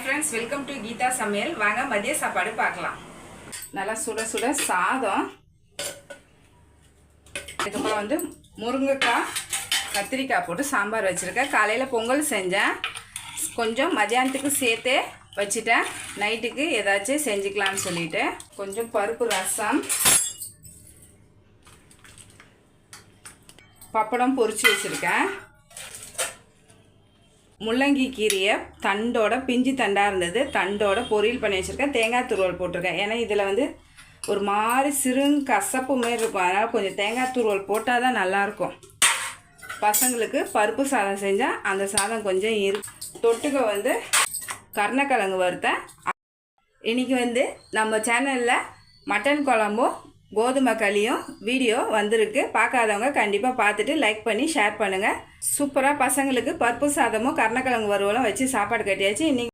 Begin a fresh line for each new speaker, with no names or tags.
Hi friends, welcome to Geetha Samayal. வாங்க மதிய சாப்பாடு பார்க்கலாம். நல்லா சுட சுட சாதம், அதுக்கப்புறம் முருங்கைக்காய் கத்திரிக்காய் போட்டு சாம்பார் வச்சுருக்கேன். காலையில் பொங்கல் செஞ்சேன், கொஞ்சம் மதியானத்துக்கு சேர்த்தே வச்சுட்டேன். நைட்டுக்கு ஏதாச்சும் செஞ்சுக்கலான்னு சொல்லிட்டு கொஞ்சம் பருப்பு ரசம், பப்படம் பொரிச்சு வச்சுருக்கேன். முள்ளங்கி கீரையை தண்டோட பிஞ்சு தண்டாக இருந்தது, தண்டோட பொரியல் பண்ணி வச்சுருக்கேன். தேங்காய் துருவல் போட்டிருக்கேன். ஏன்னா இதில் ஒரு மாதிரி கசப்பு மாரி இருக்கும், அதனால் கொஞ்சம் தேங்காய் துருவல் போட்டால் தான் நல்லாயிருக்கும். பசங்களுக்கு பருப்பு சாதம் செஞ்சால் அந்த சாதம் கொஞ்சம் தொட்டுக்க கருணக்கிழங்கு வறுத்தேன். இன்றைக்கி நம்ம சேனலில் மட்டன் குழம்பும் கோதுமை களியும் வீடியோ வந்திருக்கு. பார்க்காதவங்க கண்டிப்பாக பார்த்துட்டு லைக் பண்ணி ஷேர் பண்ணுங்கள். சூப்பராக பசங்களுக்கு பருப்பு சாதமும் கருணக்கிழங்கு வறுவலும் வச்சு சாப்பாடு கட்டியாச்சு. இன்றைக்கி